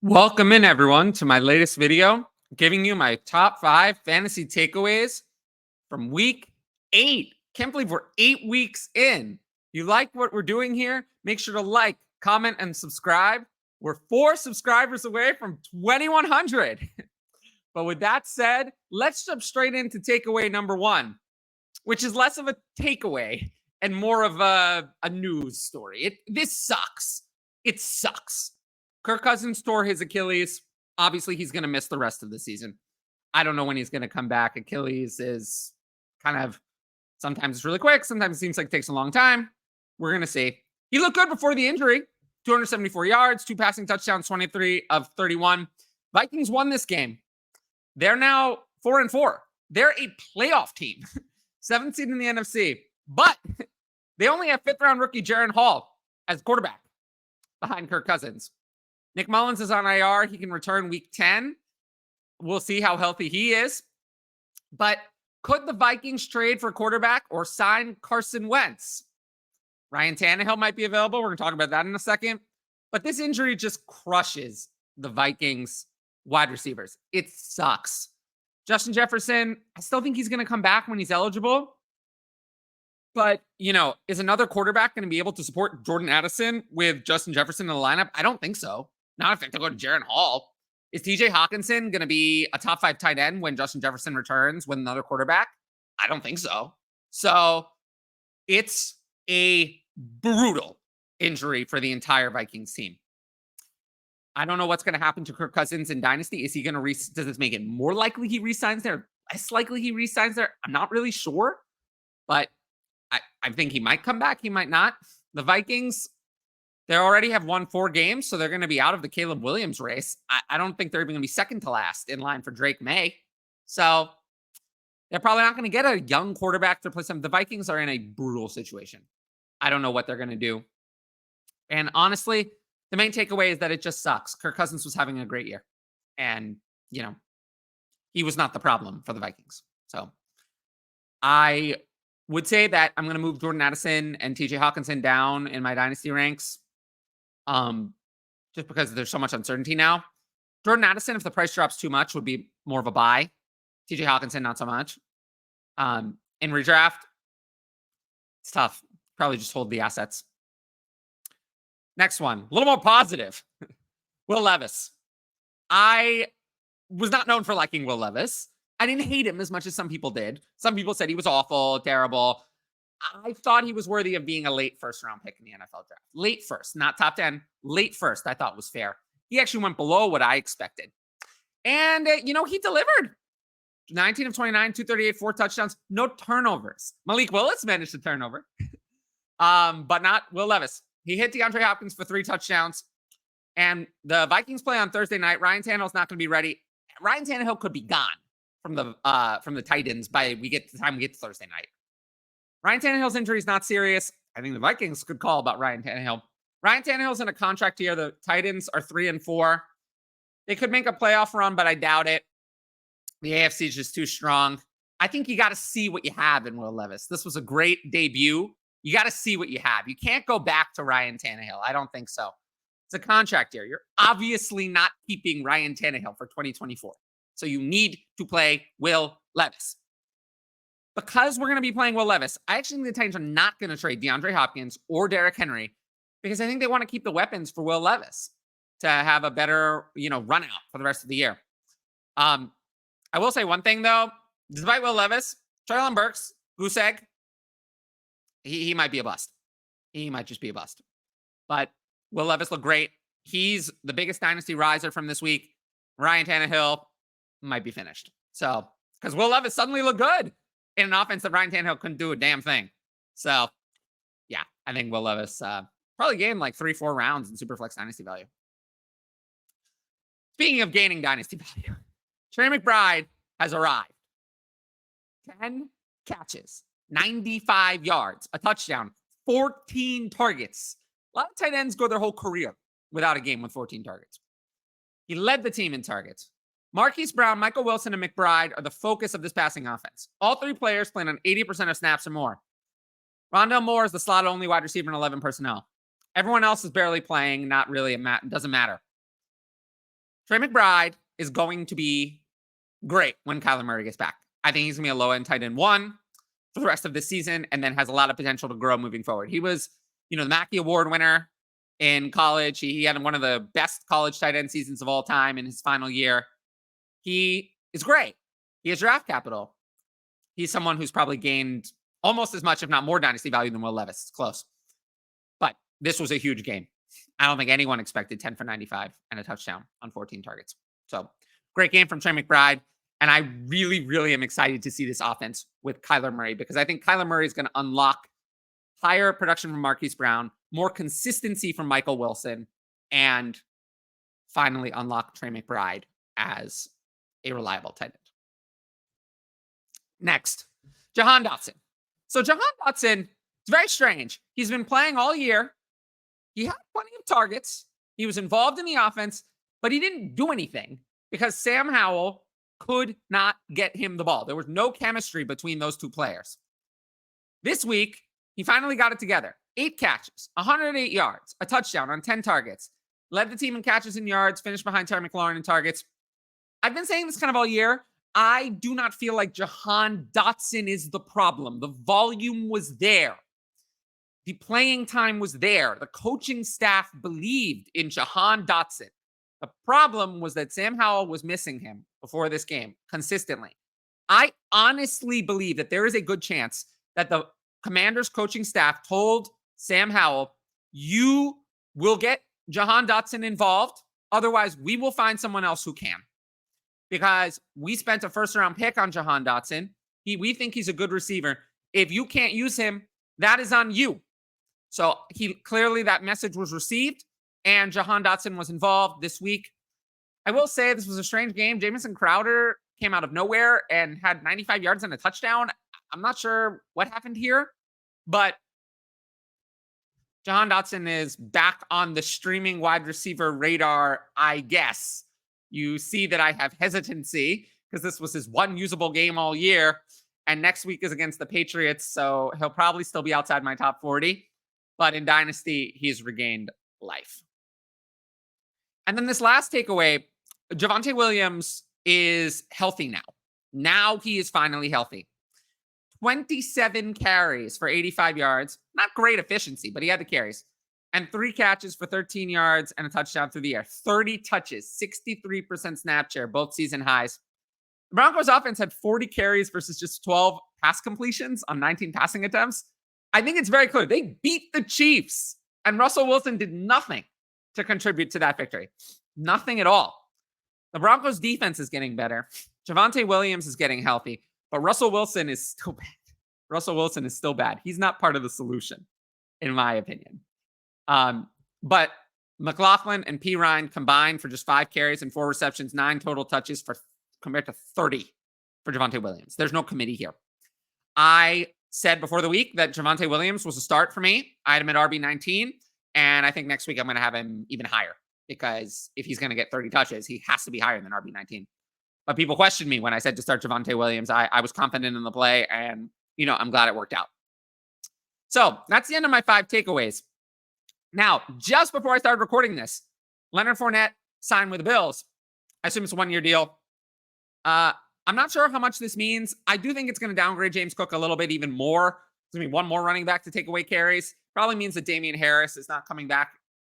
Welcome in, everyone, to my latest video, giving you my top 5 fantasy takeaways from week 8. Can't believe we're 8 weeks in. You like what we're doing here? Make sure to like, comment, and subscribe. We're 4 subscribers away from 2,100. But with that said, let's jump straight into takeaway number 1, which is less of a takeaway and more of a news story. This sucks. It sucks. Kirk Cousins tore his Achilles. Obviously, he's going to miss the rest of the season. I don't know when he's going to come back. Achilles is kind of, sometimes it's really quick. Sometimes it seems like it takes a long time. We're going to see. He looked good before the injury. 274 yards, 2 passing touchdowns, 23 of 31. Vikings won this game. They're now 4-4. They're a playoff team. 7th seed in the NFC. But they only have 5th-round rookie Jaron Hall as quarterback behind Kirk Cousins. Nick Mullins is on IR. He can return week 10. We'll see how healthy he is. But could the Vikings trade for quarterback or sign Carson Wentz? Ryan Tannehill might be available. We're going to talk about that in a second. But this injury just crushes the Vikings wide receivers. It sucks. Justin Jefferson, I still think he's going to come back when he's eligible. But, is another quarterback going to be able to support Jordan Addison with Justin Jefferson in the lineup? I don't think so. Not if they go to Jaron Hall. Is TJ Hockenson going to be a top 5 tight end when Justin Jefferson returns with another quarterback? I don't think so. So it's a brutal injury for the entire Vikings team. I don't know what's going to happen to Kirk Cousins in Dynasty. Is he going to does this make it more likely he re-signs there? Less likely he re-signs there? I'm not really sure. But I think he might come back. He might not. The Vikings, they already have won 4 games, so they're going to be out of the Caleb Williams race. I don't think they're even going to be second to last in line for Drake May. So they're probably not going to get a young quarterback to replace him. The Vikings are in a brutal situation. I don't know what they're going to do. And honestly, the main takeaway is that it just sucks. Kirk Cousins was having a great year. And, he was not the problem for the Vikings. So I would say that I'm going to move Jordan Addison and TJ Hockenson down in my dynasty ranks. Just because there's so much uncertainty now. Jordan Addison, if the price drops too much, would be more of a buy. TJ Hockenson, not so much. In redraft, it's tough. Probably just hold the assets. Next one, a little more positive. Will Levis. I was not known for liking Will Levis. I didn't hate him as much as some people did. Some people said he was awful, terrible. I thought he was worthy of being a late first-round pick in the NFL draft. Late first, not top 10. Late first, I thought was fair. He actually went below what I expected. And, he delivered. 19 of 29, 238, 4 touchdowns, no turnovers. Malik Willis managed to turnover, but not Will Levis. He hit DeAndre Hopkins for 3 touchdowns. And the Vikings play on Thursday night. Ryan Tannehill's not going to be ready. Ryan Tannehill could be gone from the Titans by the time we get to Thursday night. Ryan Tannehill's injury is not serious. I think the Vikings could call about Ryan Tannehill. Ryan Tannehill's in a contract here. The Titans are 3-4. They could make a playoff run, but I doubt it. The AFC is just too strong. I think you got to see what you have in Will Levis. This was a great debut. You got to see what you have. You can't go back to Ryan Tannehill. I don't think so. It's a contract year. You're obviously not keeping Ryan Tannehill for 2024. So you need to play Will Levis. Because we're going to be playing Will Levis, I actually think the Titans are not going to trade DeAndre Hopkins or Derrick Henry because I think they want to keep the weapons for Will Levis to have a better, run out for the rest of the year. I will say one thing, though. Despite Will Levis, Treylon Burks, goose egg, he might be a bust. He might just be a bust. But Will Levis looked great. He's the biggest dynasty riser from this week. Ryan Tannehill might be finished. So, because Will Levis suddenly looked good in an offense that Ryan Tannehill couldn't do a damn thing. So, yeah, I think Will Levis probably gained like 3-4 rounds in Superflex Dynasty value. Speaking of gaining Dynasty value, Trey McBride has arrived. 10 catches, 95 yards, a touchdown, 14 targets. A lot of tight ends go their whole career without a game with 14 targets. He led the team in targets. Marquise Brown, Michael Wilson, and McBride are the focus of this passing offense. All 3 players playing on 80% of snaps or more. Rondale Moore is the slot-only wide receiver in 11 personnel. Everyone else is barely playing. Not really. It doesn't matter. Trey McBride is going to be great when Kyler Murray gets back. I think he's going to be a low-end tight end 1 for the rest of the season and then has a lot of potential to grow moving forward. He was, the Mackey Award winner in college. He had one of the best college tight end seasons of all time in his final year. He is great. He has draft capital. He's someone who's probably gained almost as much, if not more, dynasty value than Will Levis. It's close. But this was a huge game. I don't think anyone expected 10 for 95 and a touchdown on 14 targets. So great game from Trey McBride. And I really, really am excited to see this offense with Kyler Murray because I think Kyler Murray is going to unlock higher production from Marquise Brown, more consistency from Michael Wilson, and finally unlock Trey McBride as a reliable tight end. Next, Jahan Dotson. So Jahan Dotson, it's very strange. He's been playing all year. He had plenty of targets. He was involved in the offense, but he didn't do anything because Sam Howell could not get him the ball. There was no chemistry between those two players. This week, he finally got it together. 8 catches, 108 yards, a touchdown on 10 targets. Led the team in catches and yards, finished behind Terry McLaurin in targets. I've been saying this kind of all year. I do not feel like Jahan Dotson is the problem. The volume was there. The playing time was there. The coaching staff believed in Jahan Dotson. The problem was that Sam Howell was missing him before this game consistently. I honestly believe that there is a good chance that the Commanders coaching staff told Sam Howell, you will get Jahan Dotson involved. Otherwise, we will find someone else who can. Because we spent a first-round pick on Jahan Dotson. We think he's a good receiver. If you can't use him, that is on you. So clearly that message was received, and Jahan Dotson was involved this week. I will say this was a strange game. Jamison Crowder came out of nowhere and had 95 yards and a touchdown. I'm not sure what happened here, but Jahan Dotson is back on the streaming wide receiver radar, I guess. You see that I have hesitancy because this was his one usable game all year, and next week is against the Patriots, so he'll probably still be outside my top 40, but in Dynasty, he's regained life. And then this last takeaway, Javonte Williams is healthy now. Now he is finally healthy. 27 carries for 85 yards. Not great efficiency, but he had the carries. And 3 catches for 13 yards and a touchdown through the air. 30 touches, 63% snap share, both season highs. The Broncos offense had 40 carries versus just 12 pass completions on 19 passing attempts. I think it's very clear. They beat the Chiefs, and Russell Wilson did nothing to contribute to that victory. Nothing at all. The Broncos defense is getting better. Javonte Williams is getting healthy, but Russell Wilson is still bad. Russell Wilson is still bad. He's not part of the solution, in my opinion. But McLaughlin and P. Ryan combined for just 5 carries and 4 receptions, 9 total touches compared to 30 for Javonte Williams. There's no committee here. I said before the week that Javonte Williams was a start for me. I had him at RB19, and I think next week I'm going to have him even higher because if he's going to get 30 touches, he has to be higher than RB19. But people questioned me when I said to start Javonte Williams. I was confident in the play, and, I'm glad it worked out. So that's the end of my 5 takeaways. Now, just before I started recording this, Leonard Fournette signed with the Bills. I assume it's a 1-year deal. I'm not sure how much this means. I do think it's going to downgrade James Cook a little bit even more. There's going to be one more running back to take away carries. Probably means that Damian Harris is not coming back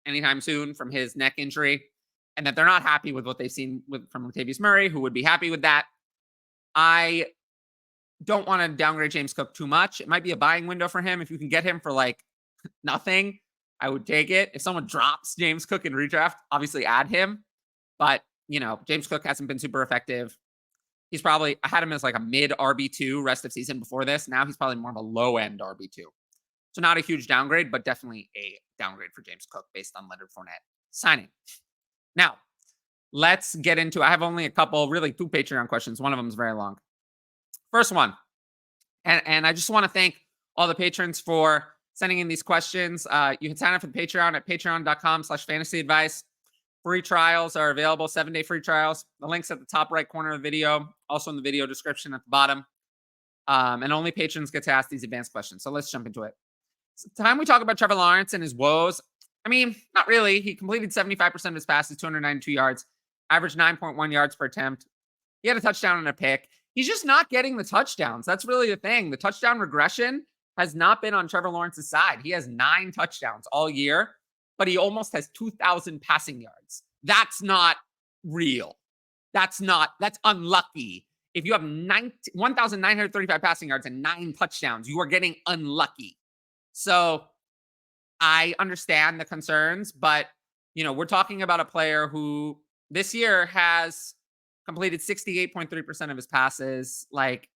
anytime soon from his neck injury, and that they're not happy with what they've seen from Latavius Murray, who would be happy with that. I don't want to downgrade James Cook too much. It might be a buying window for him. If you can get him for like nothing, I would take it. If someone drops James Cook in redraft, obviously add him. But, James Cook hasn't been super effective. I had him as like a mid RB2 rest of season before this. Now he's probably more of a low end RB2. So not a huge downgrade, but definitely a downgrade for James Cook based on Leonard Fournette signing. Now, let's get into, I have only a couple, really 2 Patreon questions. One of them is very long. First one, and I just want to thank all the patrons for sending in these questions. You can sign up for the Patreon at patreon.com/fantasyadvice. Free trials are available, 7-day free trials. The link's at the top right corner of the video, also in the video description at the bottom. And only patrons get to ask these advanced questions. So let's jump into it. It's time we talk about Trevor Lawrence and his woes. I mean, not really. He completed 75% of his passes, 292 yards, averaged 9.1 yards per attempt. He had a touchdown and a pick. He's just not getting the touchdowns. That's really the thing. The touchdown regression has not been on Trevor Lawrence's side. He has 9 touchdowns all year, but he almost has 2,000 passing yards. That's not real. That's unlucky. If you have 1,935 passing yards and 9 touchdowns, you are getting unlucky. So I understand the concerns, but we're talking about a player who this year has completed 68.3% of his passes. Like,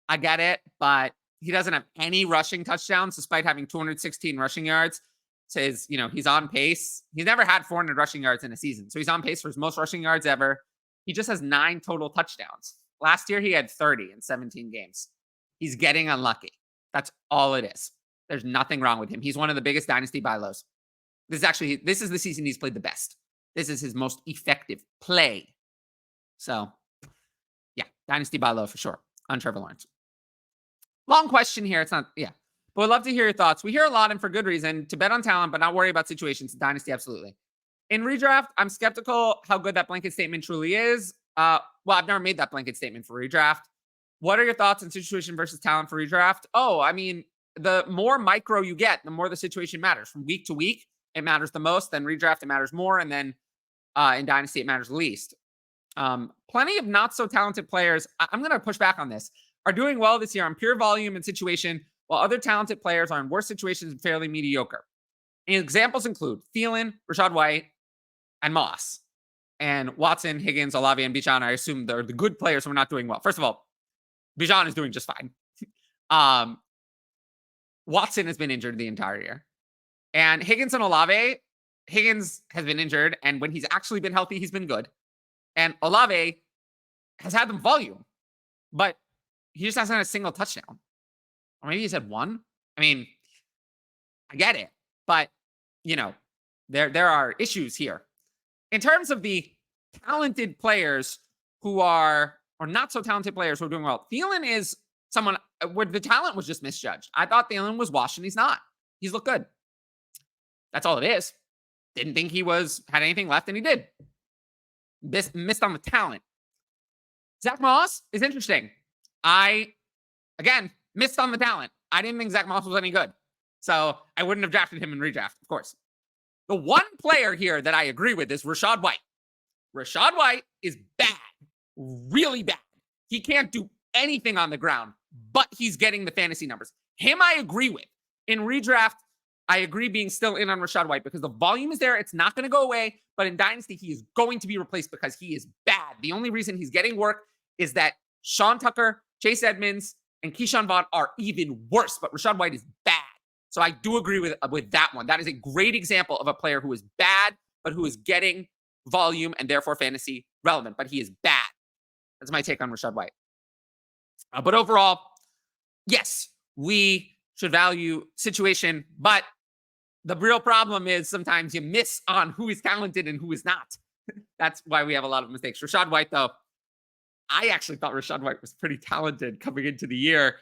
I get it, but he doesn't have any rushing touchdowns despite having 216 rushing yards. So he's on pace. He's never had 400 rushing yards in a season. So he's on pace for his most rushing yards ever. He just has 9 total touchdowns. Last year, he had 30 in 17 games. He's getting unlucky. That's all it is. There's nothing wrong with him. He's one of the biggest dynasty buy lows. This is the season he's played the best. This is his most effective play. So, yeah, dynasty buy low for sure on Trevor Lawrence. Long question here. It's not, yeah. But we'd love to hear your thoughts. We hear a lot, and for good reason, to bet on talent, but not worry about situations. Dynasty, absolutely. In redraft, I'm skeptical how good that blanket statement truly is. Well, I've never made that blanket statement for redraft. What are your thoughts on situation versus talent for redraft? Oh, I mean, the more micro you get, the more the situation matters. From week to week, it matters the most. Then redraft, it matters more. And then in Dynasty, it matters the least. Plenty of not so talented players, I'm going to push back on this, are doing well this year on pure volume and situation, while other talented players are in worse situations and fairly mediocre. And examples include Thielen, Rachaad White, and Moss. And Watson, Higgins, Olave, and Bijan, I assume they're the good players who are not doing well. First of all, Bijan is doing just fine. Watson has been injured the entire year. And Higgins and Olave, Higgins has been injured, and when he's actually been healthy, he's been good. And Olave has had them volume, but he just hasn't had a single touchdown. Or maybe he's had one. I mean, I get it, but there are issues here. In terms of the talented players who are, or not so talented players who are doing well, Thielen is someone where the talent was just misjudged. I thought Thielen was washed, and he's not. He's looked good. That's all it is. Didn't think he had anything left, and he did. Missed on the talent. Zach Moss is interesting. Again, missed on the talent. I didn't think Zach Moss was any good. So I wouldn't have drafted him in redraft, of course. The one player here that I agree with is Rachaad White. Rachaad White is bad. Really bad. He can't do anything on the ground, but he's getting the fantasy numbers. Him, I agree with. In redraft, I agree being still in on Rachaad White because the volume is there. It's not going to go away. But in Dynasty, he is going to be replaced because he is bad. The only reason he's getting work is that Sean Tucker, Chase Edmonds, and Keyshawn Vaughn are even worse. But Rachaad White is bad. So I do agree with that one. That is a great example of a player who is bad, but who is getting volume and therefore fantasy relevant. But he is bad. That's my take on Rachaad White. But overall, yes, we should value situation. But the real problem is sometimes you miss on who is talented and who is not. That's why we have a lot of mistakes. Rachaad White, though, I actually thought Rachaad White was pretty talented coming into the year.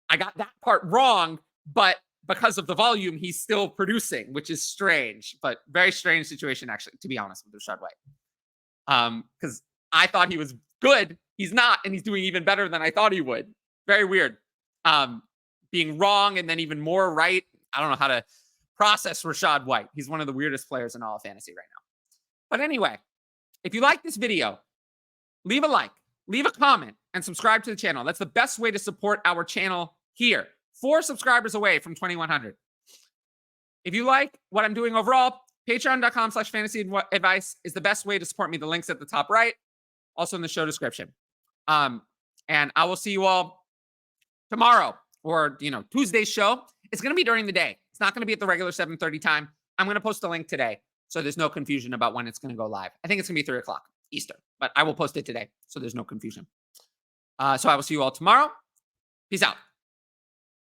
I got that part wrong, but because of the volume, he's still producing, which is strange, but very strange situation, actually, to be honest, with Rachaad White. Because I thought he was good. He's not, and he's doing even better than I thought he would. Very weird. Being wrong and then even more right. I don't know how to process Rachaad White. He's one of the weirdest players in all of fantasy right now. But anyway, if you like this video, leave a like, leave a comment, and subscribe to the channel. That's the best way to support our channel here. 4 subscribers away from 2,100. If you like what I'm doing overall, patreon.com/fantasy advice is the best way to support me. The link's at the top right, also in the show description. And I will see you all tomorrow or, Tuesday's show. It's going to be during the day. It's not going to be at the regular 7:30 time. I'm going to post a link today, so there's no confusion about when it's going to go live. I think it's going to be 3 o'clock Eastern, but I will post it today, so there's no confusion. So I will see you all tomorrow. Peace out.